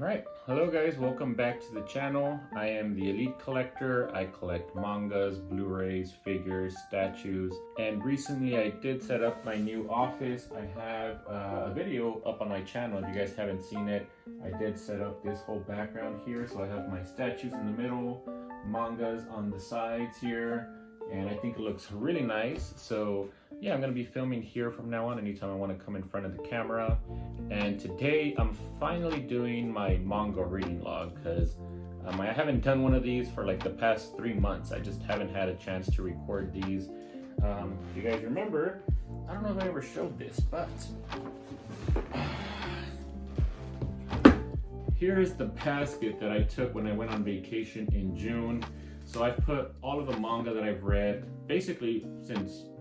Alright, hello guys, welcome back to the channel. I am the Elite Collector. I collect mangas, Blu-rays, figures, statues, and recently I did set up my new office. I have a video up on my channel. If you guys haven't seen it, I did set up this whole background here. So I have my statues in the middle, mangas on the sides here, and I think it looks really nice. So yeah, I'm going to be filming here from now on anytime I want to come in front of the camera. And today I'm finally doing my manga reading log because I haven't done one of these for like the past 3 months. I just haven't had a chance to record these. If you guys remember, I don't know if I ever showed this, but here's the basket that I took when I went on vacation in June. So I've put all of the manga that I've read basically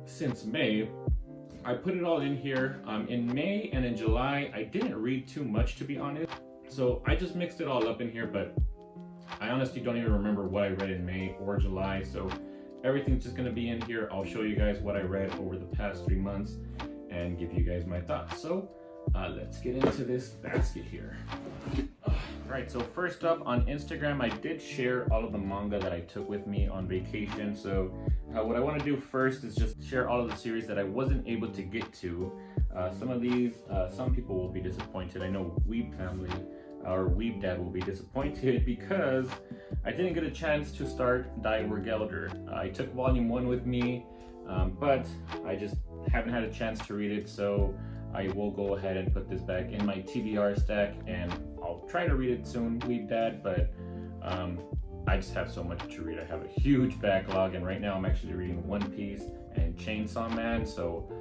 since May. I put it all in here. In May and in July, I didn't read too much, to be honest. So I just mixed it all up in here, but I honestly don't even remember what I read in May or July. So everything's just gonna be in here. I'll show you guys what I read over the past 3 months and give you guys my thoughts. So let's get into this basket here. Right, so first up on Instagram, I did share all of the manga that I took with me on vacation. So what I want to do first is just share all of the series that I wasn't able to get to. Some of these, some people will be disappointed. I know Weeb family or Weeb dad will be disappointed because I didn't get a chance to start Dai Dark. I took volume 1 with me, but I just haven't had a chance to read it. So I will go ahead and put this back in my TBR stack, and I'll try to read it soon, Weeb Dad, but I just have so much to read. I have a huge backlog, and right now I'm actually reading One Piece and Chainsaw Man, so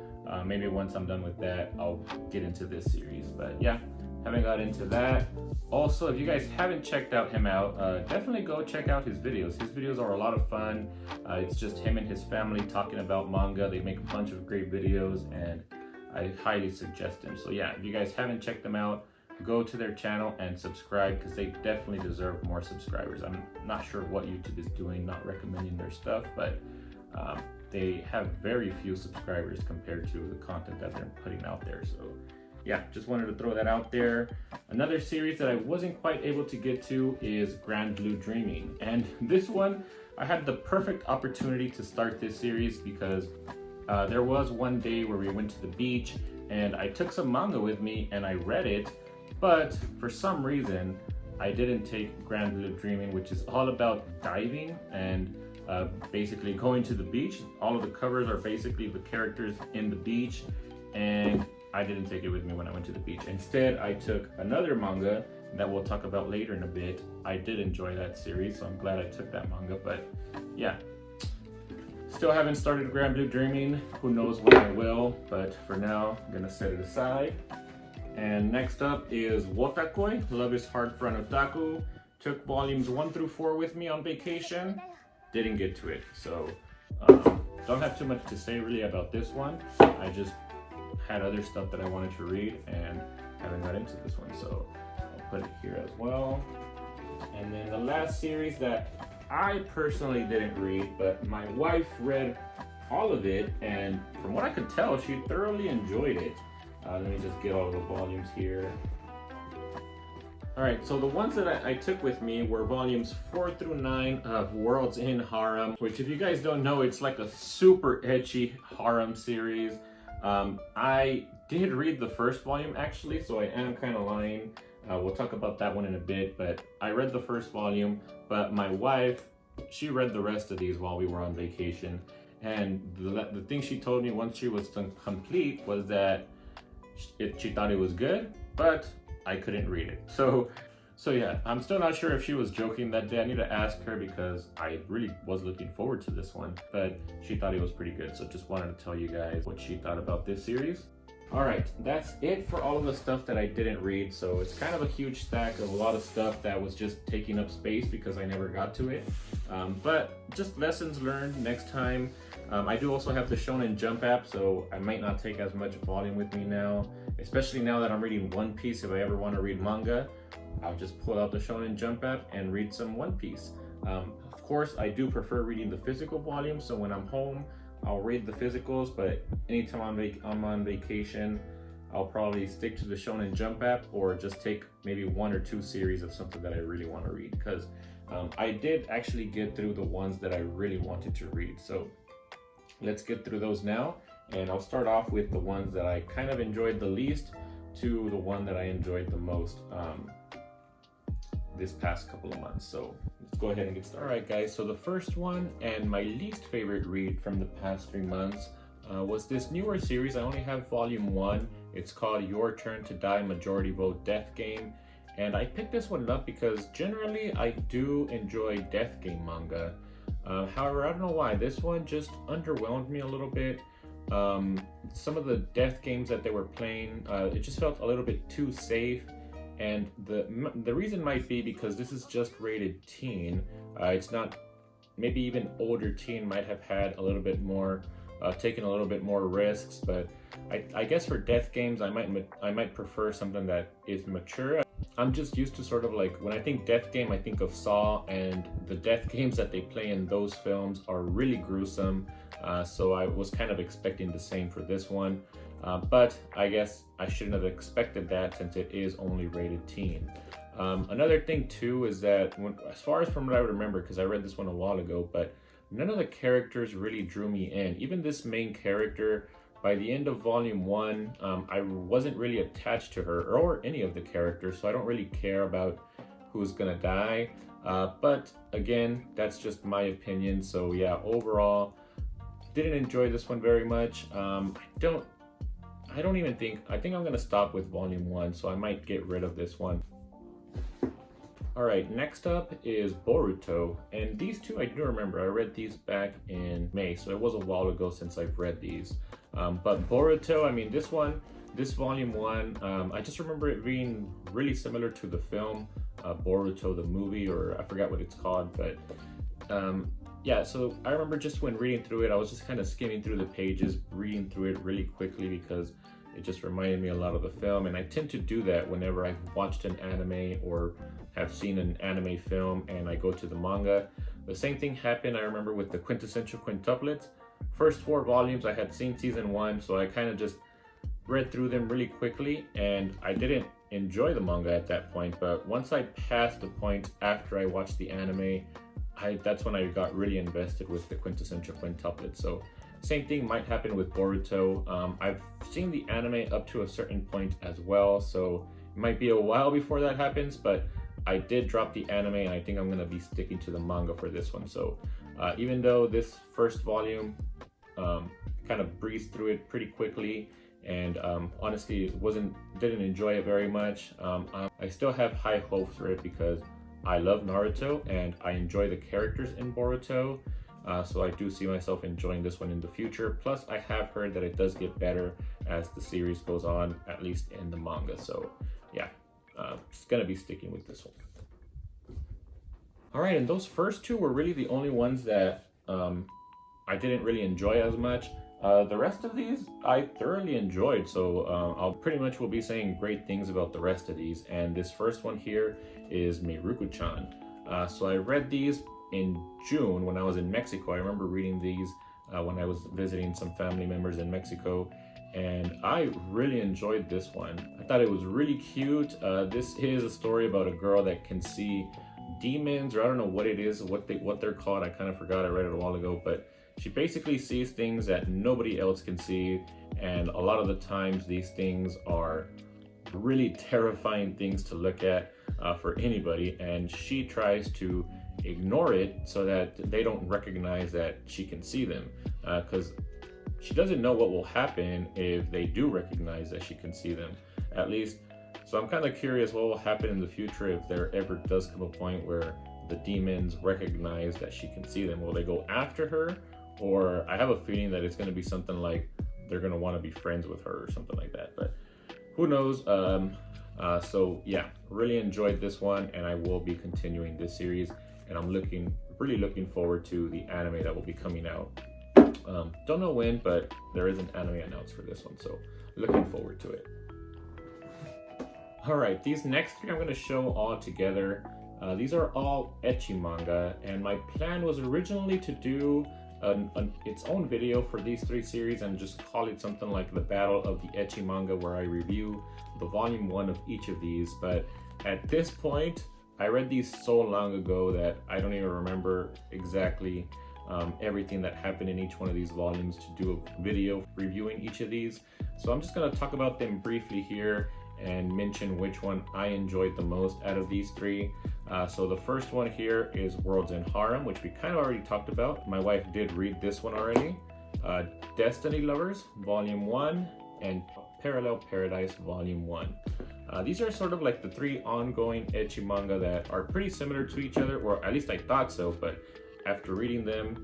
maybe once I'm done with that, I'll get into this series. But yeah, haven't got into that. Also, if you guys haven't checked out him out, definitely go check out his videos. His videos are a lot of fun. It's just him and his family talking about manga. They make a bunch of great videos, and I highly suggest them. So yeah, if you guys haven't checked them out, go to their channel and subscribe because they definitely deserve more subscribers. I'm not sure what YouTube is doing, not recommending their stuff, but they have very few subscribers compared to the content that they're putting out there. So yeah, just wanted to throw that out there. Another series that I wasn't quite able to get to is Grand Blue Dreaming. And this one, I had the perfect opportunity to start this series because there was one day where we went to the beach and I took some manga with me and I read it, but for some reason I didn't take Grand Blue Dreaming, which is all about diving and basically going to the beach. All of the covers are basically the characters in the beach, and I didn't take it with me when I went to the beach. Instead, I took another manga that we'll talk about later in a bit. I did enjoy that series, so I'm glad I took that manga, but yeah. Still haven't started Grand Blue Dreaming. Who knows when I will, but for now, I'm gonna set it aside. And next up is Wotakoi, Love is Hard for an Otaku. Took volumes 1 through 4 with me on vacation. Didn't get to it, so don't have too much to say really about this one. I just had other stuff that I wanted to read and haven't got into this one, so I'll put it here as well. And then the last series that I personally didn't read, but my wife read all of it, and from what I could tell, she thoroughly enjoyed it. Let me just get all the volumes here. Alright, so the ones that I took with me were volumes 4 through 9 of Worlds in Harem, which if you guys don't know, it's like a super ecchi harem series. I did read the first volume actually, so I am kind of lying. We'll talk about that one in a bit, but I read the first volume, but my wife, she read the rest of these while we were on vacation. And the thing she told me once she was complete was that she thought it was good, but I couldn't read it. So yeah, I'm still not sure if she was joking that day. I need to ask her because I really was looking forward to this one, but she thought it was pretty good. So just wanted to tell you guys what she thought about this series. Alright, that's it for all of the stuff that I didn't read. So it's kind of a huge stack of a lot of stuff that was just taking up space because I never got to it. But just lessons learned next time. I do also have the Shonen Jump app, so I might not take as much volume with me now, especially now that I'm reading One Piece. If I ever want to read manga, I'll just pull out the Shonen Jump app and read some One Piece. Of course, I do prefer reading the physical volume, so when I'm home, I'll read the physicals, but anytime I'm on vacation, I'll probably stick to the Shonen Jump app or just take maybe 1 or 2 series of something that I really want to read, because I did actually get through the ones that I really wanted to read. So let's get through those now, and I'll start off with the ones that I kind of enjoyed the least to the one that I enjoyed the most this past couple of months. So let's go ahead and get started. All right, guys, so the first one and my least favorite read from the past 3 months was this newer series. I only have volume 1. It's called Your Turn to Die Majority Vote Death Game. And I picked this one up because generally I do enjoy death game manga. However, I don't know why. This one just underwhelmed me a little bit. Some of the death games that they were playing, it just felt a little bit too safe. And the reason might be because this is just rated teen. It's not, maybe even older teen might have had a little bit more, taken a little bit more risks. But I guess for death games, I might prefer something that is mature. I'm just used to sort of like, when I think death game, I think of Saw, and the death games that they play in those films are really gruesome. So I was kind of expecting the same for this one. But I guess I shouldn't have expected that since it is only rated teen. Another thing too is that as far as from what I remember, because I read this one a while ago, but none of the characters really drew me in. Even this main character, by the end of volume 1, I wasn't really attached to her or any of the characters, so I don't really care about who's gonna die. But again, that's just my opinion. So yeah, overall, didn't enjoy this one very much. I think I'm gonna stop with volume 1, so I might get rid of this one. All right, next up is Boruto, and these two I do remember. I read these back in May, so it was a while ago since I've read these. But Boruto, I mean, this volume 1, I just remember it being really similar to the film, Boruto the movie, or I forgot what it's called, but yeah, so I remember just when reading through it, I was just kind of skimming through the pages, reading through it really quickly because it just reminded me a lot of the film, and I tend to do that whenever I've watched an anime or have seen an anime film and I go to the manga. The same thing happened, I remember, with the quintessential quintuplets. First 4 volumes, I had seen season 1, so I kind of just read through them really quickly, and I didn't enjoy the manga at that point. But once I passed the point after I watched the anime, that's when I got really invested with the quintessential quintuplet. So same thing might happen with Boruto. I've seen the anime up to a certain point as well, so it might be a while before that happens, but I did drop the anime, and I think I'm going to be sticking to the manga for this one. So even though this first volume kind of breezed through it pretty quickly, and honestly didn't enjoy it very much, I still have high hopes for it because I love Naruto and I enjoy the characters in Boruto. So I do see myself enjoying this one in the future. Plus, I have heard that it does get better as the series goes on, at least in the manga. So yeah, just gonna be sticking with this one. All right, and those first 2 were really the only ones that I didn't really enjoy as much. The rest of these I thoroughly enjoyed, so I'll pretty much will be saying great things about the rest of these. And this first one here is Mieruko Chan. So I read these in June when I was in Mexico. I remember reading these when I was visiting some family members in Mexico, and I really enjoyed this one. I thought it was really cute. This is a story about a girl that can see demons, or I don't know what it is, what they're called. I kind of forgot. I read it a while ago, but she basically sees things that nobody else can see, and a lot of the times these things are really terrifying things to look at for anybody, and she tries to ignore it so that they don't recognize that she can see them, because she doesn't know what will happen if they do recognize that she can see them, at least. So I'm kind of curious what will happen in the future if there ever does come a point where the demons recognize that she can see them. Will they go after her? Or I have a feeling that it's going to be something like they're going to want to be friends with her or something like that. But who knows? So yeah, really enjoyed this one, and I will be continuing this series. And I'm really looking forward to the anime that will be coming out. Don't know when, but there is an anime announced for this one, so looking forward to it. All right, these next 3 I'm going to show all together. These are all Echi manga, and my plan was originally to do its own video for these 3 series and just call it something like the Battle of the Echi Manga, where I review the volume 1 of each of these. But at this point, I read these so long ago that I don't even remember exactly everything that happened in each one of these volumes to do a video reviewing each of these. So I'm just going to talk about them briefly here and mention which one I enjoyed the most out of these 3. So the first one here is Worlds in Harem, which we kind of already talked about. My wife did read this one already. Destiny Lovers, Volume 1, and Parallel Paradise, Volume 1. These are sort of like the 3 ongoing ecchi manga that are pretty similar to each other, or at least I thought so, but after reading them,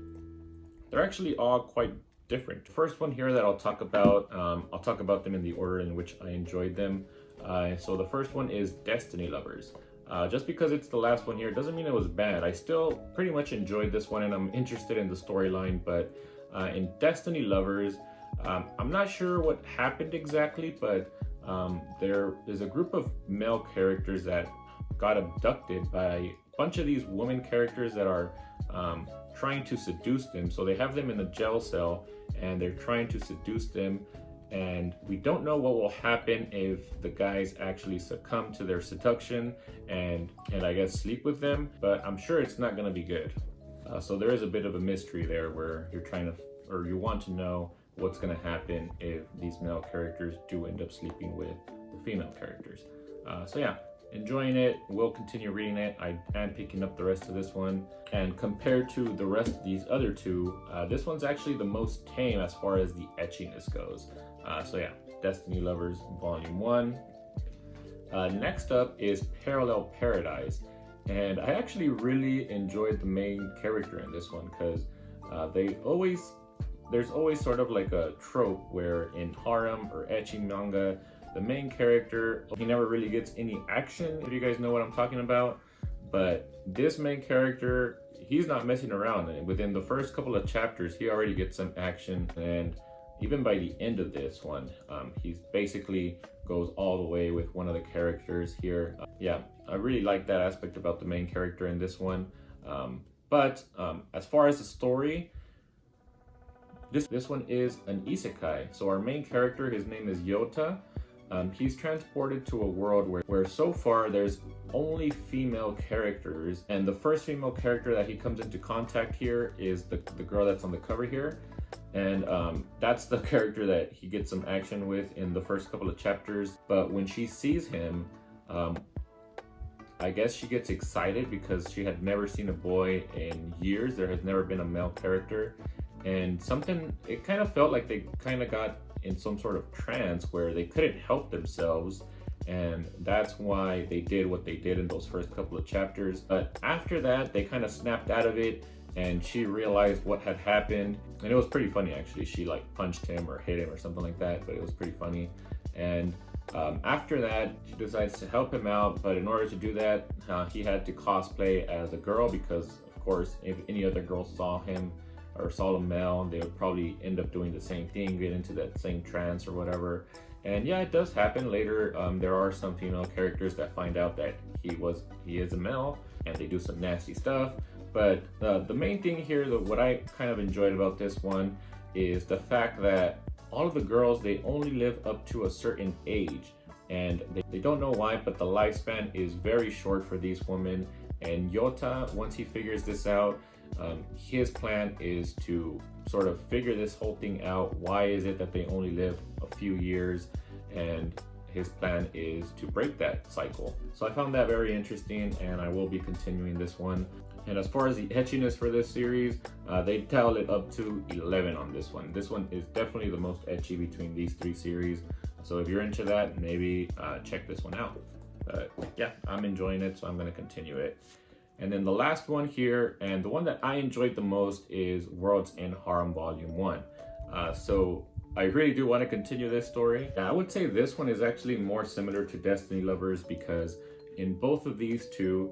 they're actually all quite different. The first one here that I'll talk about them in the order in which I enjoyed them. So the first one is Destiny Lovers. Just because it's the last one here doesn't mean it was bad. I still pretty much enjoyed this one and I'm interested in the storyline, but in Destiny Lovers, I'm not sure what happened exactly, but there is a group of male characters that got abducted by a bunch of these women characters that are trying to seduce them. So they have them in a jail cell and they're trying to seduce them, and we don't know what will happen if the guys actually succumb to their seduction and I guess sleep with them, but I'm sure it's not going to be good. So there is a bit of a mystery there where you're trying to, or you want to know what's going to happen if these male characters do end up sleeping with the female characters. So yeah, enjoying it. We'll continue reading it. I am picking up the rest of this one, and compared to the rest of these other 2, this one's actually the most tame as far as the etchiness goes. So yeah, Destiny Lovers Volume 1. Next up is Parallel Paradise, and I actually really enjoyed the main character in this one because there's always sort of like a trope where in harem or ecchi manga, the main character, he never really gets any action, if you guys know what I'm talking about. But this main character, he's not messing around. And within the first couple of chapters, he already gets some action. And even by the end of this one, he's basically goes all the way with one of the characters here. Yeah, I really like that aspect about the main character in this one. But as far as the story, this one is an isekai. So our main character, his name is Yota. He's transported to a world where so far there's only female characters, and the first female character that he comes into contact here is the girl that's on the cover here, and that's the character that he gets some action with in the first couple of chapters. But when she sees him, I guess she gets excited because she had never seen a boy in years. There has never been a male character, and it kind of felt like they kind of got in some sort of trance where they couldn't help themselves, and that's why they did what they did in those first couple of chapters. But after that, they kind of snapped out of it, and she realized what had happened, and it was pretty funny actually. She like punched him or hit him or something like that, but it was pretty funny. And after that, she decides to help him out, but in order to do that, he had to cosplay as a girl because, of course, if any other girl saw him or saw a male, they would probably end up doing the same thing, get into that same trance or whatever. And yeah, it does happen later. There are some female characters that find out that he is a male, and they do some nasty stuff. But the main thing here, what I kind of enjoyed about this one, is the fact that all of the girls, they only live up to a certain age, and they don't know why, but the lifespan is very short for these women. And Yota, once he figures this out, his plan is to sort of figure this whole thing out. Why is it that they only live a few years? And his plan is to break that cycle. So I found that very interesting, and I will be continuing this one. And as far as the etchiness for this series, they dialed it up to 11 on this one. This one is definitely the most ecchi between these 3 series. So if you're into that, maybe check this one out. Yeah, I'm enjoying it, so I'm going to continue it. And then the last one here, and the one that I enjoyed the most, is Worlds in Harem Volume 1. So I really do want to continue this story. I would say this one is actually more similar to Destiny Lovers because in both of these 2,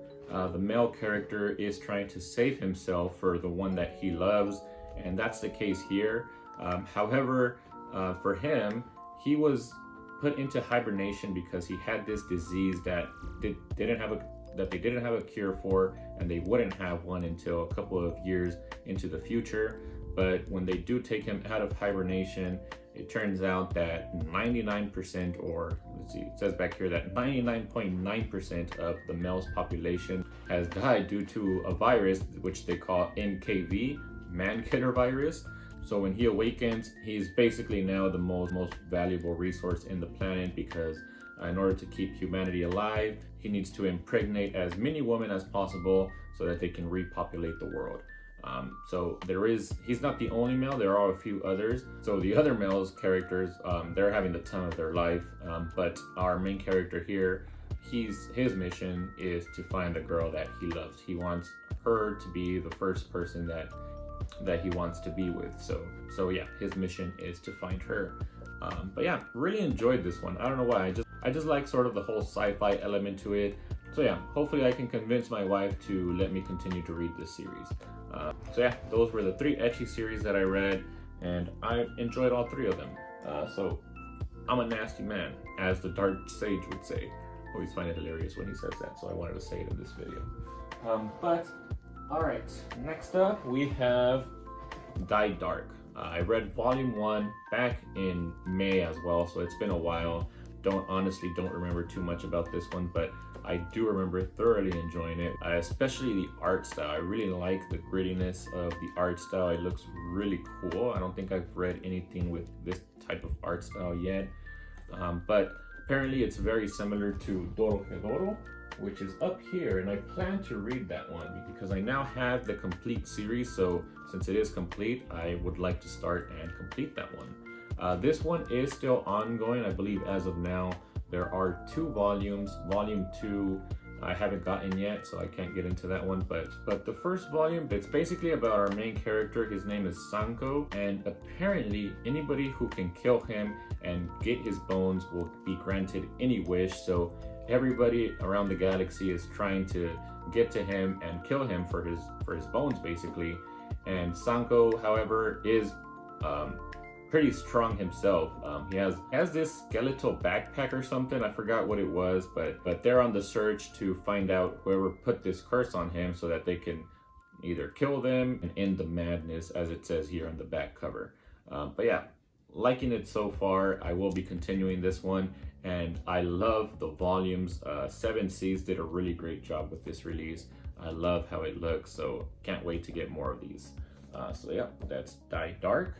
the male character is trying to save himself for the one that he loves, and that's the case here. However, for him, he was put into hibernation because he had this disease that they didn't have a cure for, and they wouldn't have one until a couple of years into the future. but when they do take him out of hibernation, it turns out that 99%, or let's see, it says back here that 99.9% of the male's population has died due to a virus which they call NKV, man killer virus. So when he awakens, he's basically now the most valuable resource in the planet, because in order to keep humanity alive, he needs to impregnate as many women as possible so that they can repopulate the world. So he's not the only male, there are a few others. So the other male's characters, they're having the time of their life, but our main character here, his mission is to find a girl that he loves. He wants her to be the first person that he wants to be with. So yeah, his mission is to find her. But yeah, really enjoyed this one. I don't know why, I just like sort of the whole sci-fi element to it. So yeah, hopefully I can convince my wife to let me continue to read this series. So yeah, those were the 3 ecchi series that I read, and I enjoyed all 3 of them. So I'm a nasty man, as the Dark Sage would say. I always find it hilarious when he says that, so I wanted to say it in this video. But alright, next up we have Dai Dark. I read volume 1 back in May as well, so it's been a while. Honestly don't remember too much about this one, but I do remember thoroughly enjoying it, especially the art style. I really like the grittiness of the art style. It looks really cool. I don't think I've read anything with this type of art style yet, but apparently it's very similar to Doro, which is up here, and I plan to read that one because I now have the complete series. So since it is complete, I would like to start and complete that one. This one is still ongoing. I believe as of now there are 2 volumes. Volume 2 I haven't gotten yet, so I can't get into that one, but the first volume, it's basically about our main character. His name is Sanko, and apparently anybody who can kill him and get his bones will be granted any wish. So everybody around the galaxy is trying to get to him and kill him for his bones basically. And Sanko, however, is pretty strong himself. He has this skeletal backpack or something. I forgot what it was, but they're on the search to find out whoever put this curse on him so that they can either kill them and end the madness, as it says here on the back cover. But yeah, liking it so far. I will be continuing this one, and I love the volumes. 7 Seas did a really great job with this release. I love how it looks, so can't wait to get more of these. So yeah, that's Dai Dark.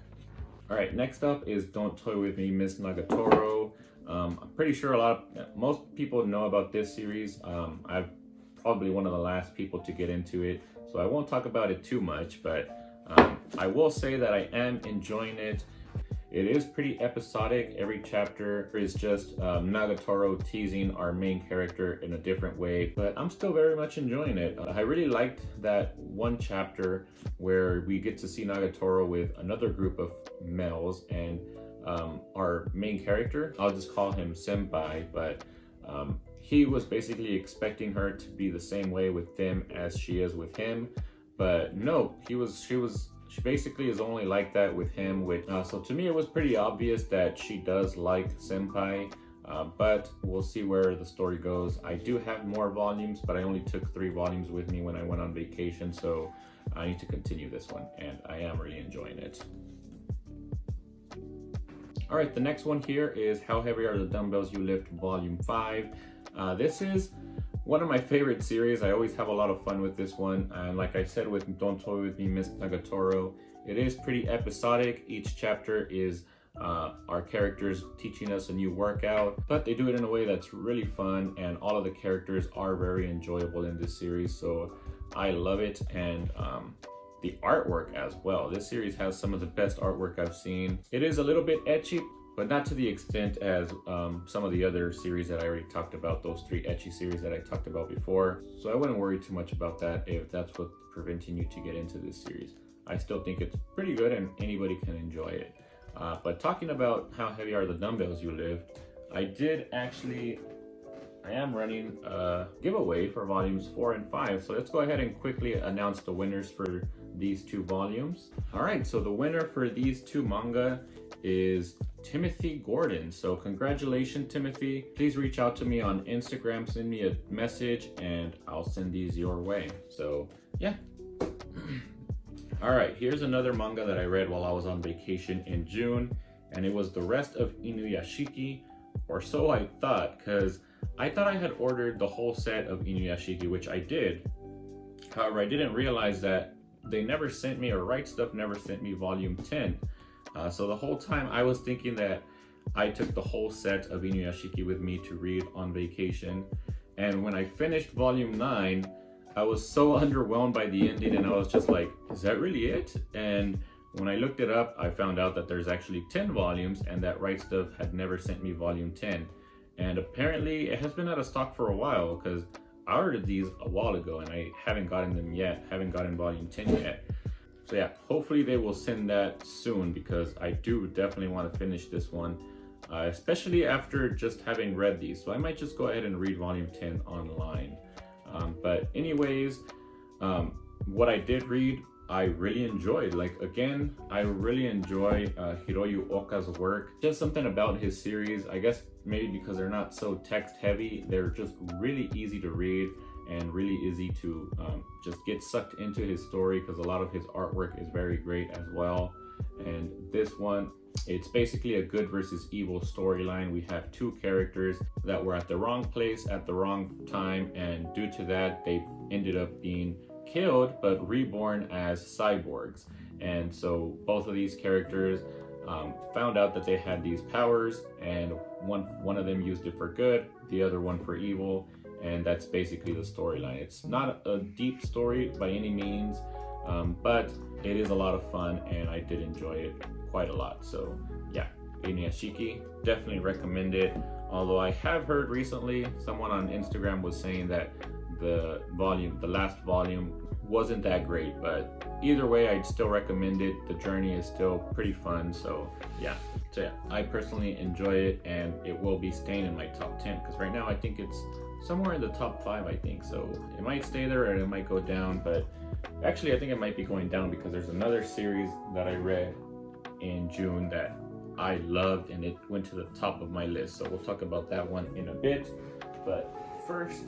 All right, next up is Don't Toy With Me, Miss Nagatoro. I'm pretty sure most people know about this series. I'm probably one of the last people to get into it, so I won't talk about it too much, but I will say that I am enjoying it. It is pretty episodic. Every chapter is just Nagatoro teasing our main character in a different way, but I'm still very much enjoying it. I really liked that one chapter where we get to see Nagatoro with another group of males, and our main character, I'll just call him Senpai, but he was basically expecting her to be the same way with them as she is with him, but no, she basically is only like that with him. So to me, it was pretty obvious that she does like Senpai, but we'll see where the story goes. I do have more volumes, but I only took 3 volumes with me when I went on vacation, so I need to continue this one, and I am really enjoying it. All right, the next one here is How Heavy Are the Dumbbells You Lift, Volume 5. This is one of my favorite series. I always have a lot of fun with this one, and like I said with Don't Toy With Me, Miss Nagatoro, it is pretty episodic. Each chapter is our characters teaching us a new workout, but they do it in a way that's really fun, and all of the characters are very enjoyable in this series, so I love it. And the artwork as well. This series has some of the best artwork I've seen. It is a little bit ecchi, but not to the extent as some of the other series that I already talked about, those 3 ecchi series that I talked about before. So I wouldn't worry too much about that if that's what's preventing you to get into this series. I still think it's pretty good and anybody can enjoy it. But talking about How Heavy Are the Dumbbells You Lift, I am running a giveaway for volumes 4 and 5. So let's go ahead and quickly announce the winners for these 2 volumes. All right, so the winner for these 2 manga is Timothy Gordon. So congratulations, Timothy. Please reach out to me on Instagram, send me a message, and I'll send these your way. So yeah. All right, here's another manga that I read while I was on vacation in June, and it was the rest of Inuyashiki, or so I thought, because I thought I had ordered the whole set of Inuyashiki, which I did. However, I didn't realize that they never sent me, or Rightstuf never sent me volume 10. So the whole time I was thinking that I took the whole set of Inuyashiki with me to read on vacation. And when I finished volume 9, I was so underwhelmed by the ending, and I was just like, is that really it? And when I looked it up, I found out that there's actually 10 volumes and that Rightstuf had never sent me volume 10. And apparently it has been out of stock for a while, because I ordered these a while ago and I haven't gotten them yet, haven't gotten volume 10 yet. So yeah, hopefully they will send that soon, because I do definitely want to finish this one, especially after just having read these. So I might just go ahead and read volume 10 online. But anyways, what I did read, I really enjoyed. Like, again, I really enjoy Hiroyu Oka's work. Just something about his series, I guess maybe because they're not so text heavy, they're just really easy to read and really easy to just get sucked into his story, because a lot of his artwork is very great as well. And this one, it's basically a good versus evil storyline. We have two characters that were at the wrong place at the wrong time, and due to that, they ended up being killed but reborn as cyborgs. And so both of these characters found out that they had these powers, and one of them used it for good, the other one for evil, and that's basically the storyline. It's not a deep story by any means, but it is a lot of fun, and I did enjoy it quite a lot. So yeah, Iniyashiki, definitely recommend it. Although I have heard recently, someone on Instagram was saying that the last volume wasn't that great, but either way, I'd still recommend it. The journey is still pretty fun. So yeah, I personally enjoy it, and it will be staying in my top 10, because right now I think it's somewhere in the top 5, I think. So it might stay there or it might go down, but actually I think it might be going down, because there's another series that I read in June that I loved, and it went to the top of my list. So we'll talk about that one in a bit. But first,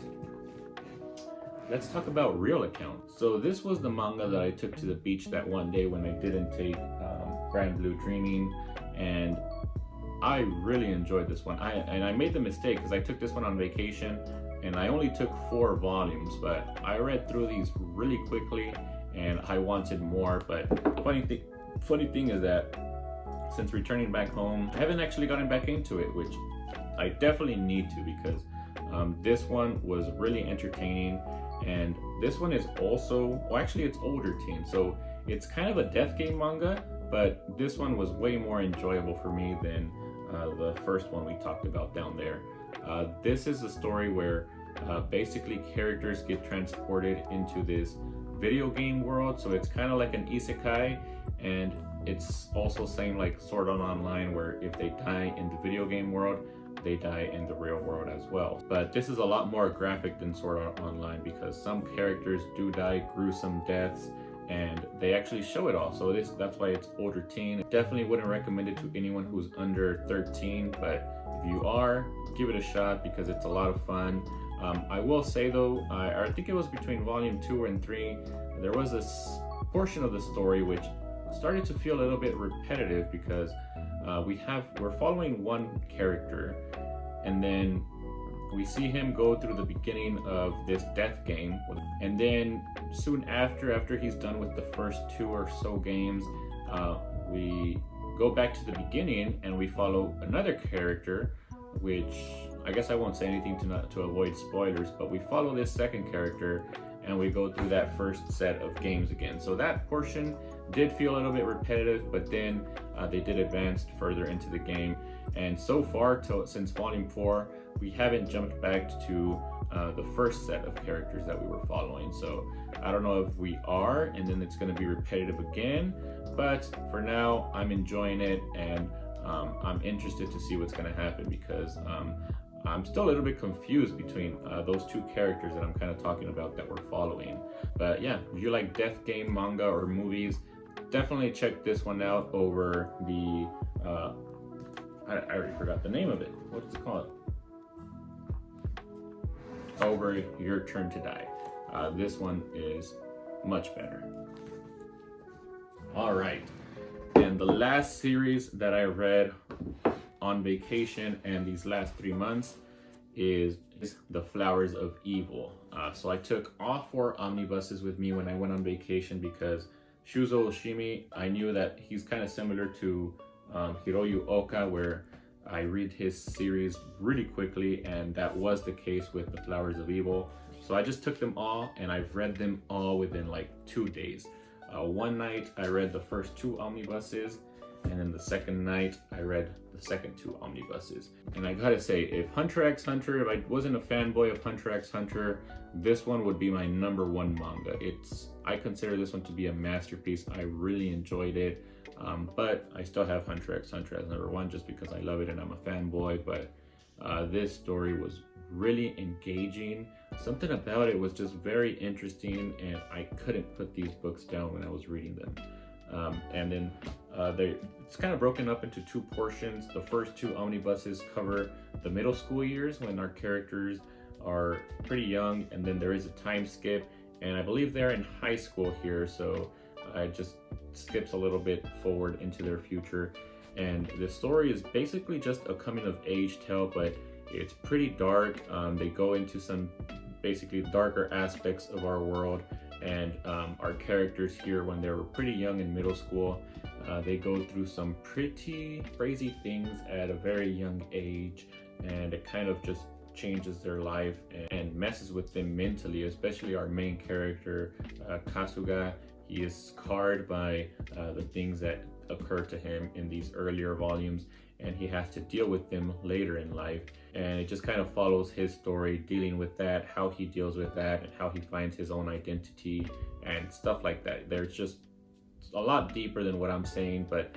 let's talk about Real Account. So this was the manga that I took to the beach that one day when I didn't take Grand Blue Dreaming, and I really enjoyed this one. I made the mistake because I took this one on vacation and I only took 4 volumes, but I read through these really quickly and I wanted more. But funny thing is that since returning back home, I haven't actually gotten back into it, which I definitely need to, because this one was really entertaining. And this one is also, well, actually it's older teen, so it's kind of a death game manga, but this one was way more enjoyable for me than the first one we talked about down there. This is a story where basically characters get transported into this video game world, so it's kind of like an isekai, and it's also same like Sword Art Online, where if they die in the video game world, they die in the real world as well. But this is a lot more graphic than Sword Art Online, because some characters do die gruesome deaths, and they actually show it all. So that's why it's older teen. Definitely wouldn't recommend it to anyone who's under 13, but if you are, give it a shot, because it's a lot of fun. I will say though, I think it was between volume 2 and 3, there was this portion of the story which started to feel a little bit repetitive, because we're following one character, and then we see him go through the beginning of this death game, and then soon after he's done with the first 2 or so games, we go back to the beginning and we follow another character, which I guess I won't say anything to avoid spoilers, but we follow this second character and we go through that first set of games again. So that portion did feel a little bit repetitive, but then they did advance further into the game. And so far, since volume 4, we haven't jumped back to the first set of characters that we were following. So I don't know if we are, and then it's going to be repetitive again. But for now, I'm enjoying it, and I'm interested to see what's going to happen, because I'm still a little bit confused between those 2 characters that I'm kind of talking about that we're following. But yeah, if you like death game manga or movies, definitely check this one out over the I already forgot the name of it. What's it called? Over Your Turn to Die. This one is much better. All right, and the last series that I read on vacation and these last 3 months is The Flowers of Evil. So I took all 4 omnibuses with me when I went on vacation because Shuzo Oshimi, I knew that he's kind of similar to Hiroyu Oka, where I read his series really quickly, and that was the case with The Flowers of Evil. So I just took them all and I've read them all within like 2 days. One night I read the first 2 omnibuses, and then the second night I read the second 2 omnibuses. And I gotta say, if Hunter x Hunter, if I wasn't a fanboy of Hunter x Hunter, this one would be my #1 manga. I consider this one to be a masterpiece. I really enjoyed it, but I still have Hunter x Hunter as #1 just because I love it and I'm a fanboy. But this story was really engaging. Something about it was just very interesting, and I couldn't put these books down when I was reading them. And then it's kind of broken up into 2 portions. The first 2 omnibuses cover the middle school years when our characters are pretty young, and then there is a time skip, and I believe they're in high school here, so it just skips a little bit forward into their future. And the story is basically just a coming of age tale, but it's pretty dark. They go into some basically darker aspects of our world, and our characters here, when they were pretty young in middle school, they go through some pretty crazy things at a very young age, and it kind of just changes their life and messes with them mentally, especially our main character, Kasuga. He is scarred by the things that occur to him in these earlier volumes, and he has to deal with them later in life. And it just kind of follows his story, dealing with that, how he deals with that, and how he finds his own identity and stuff like that. There's just a lot deeper than what I'm saying, but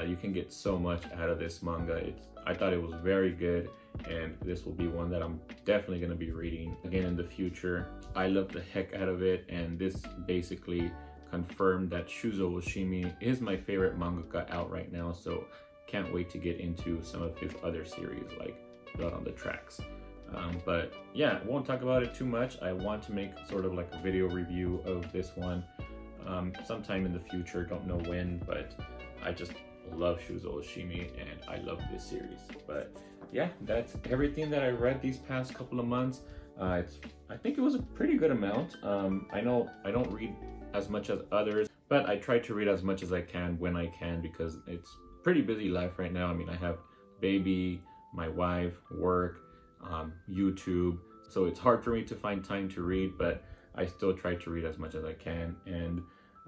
you can get so much out of this manga. I thought it was very good, and this will be one that I'm definitely going to be reading again in the future. I love the heck out of it, and this basically confirmed that Shuzo Oshimi is my favorite mangaka out right now, so can't wait to get into some of his other series like Blood on the Tracks. But yeah, won't talk about it too much. I want to make sort of like a video review of this one sometime in the future, don't know when, but I just love Shuzo Oshimi and I love this series. But yeah, that's everything that I read these past couple of months. I think it was a pretty good amount. I know I don't read as much as others, but I try to read as much as I can when I can, because it's pretty busy life right now. I mean, I have baby, my wife, work, YouTube, so it's hard for me to find time to read, but I still try to read as much as I can, and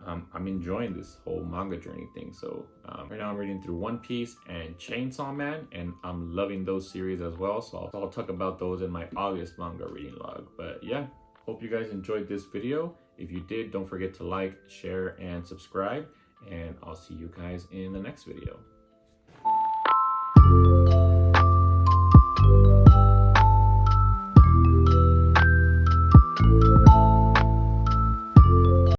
I'm enjoying this whole manga journey thing. So right now I'm reading through One Piece and Chainsaw Man, and I'm loving those series as well, so I'll talk about those in my August manga reading log. But yeah, hope you guys enjoyed this video. If you did, don't forget to like, share, and subscribe, and I'll see you guys in the next video.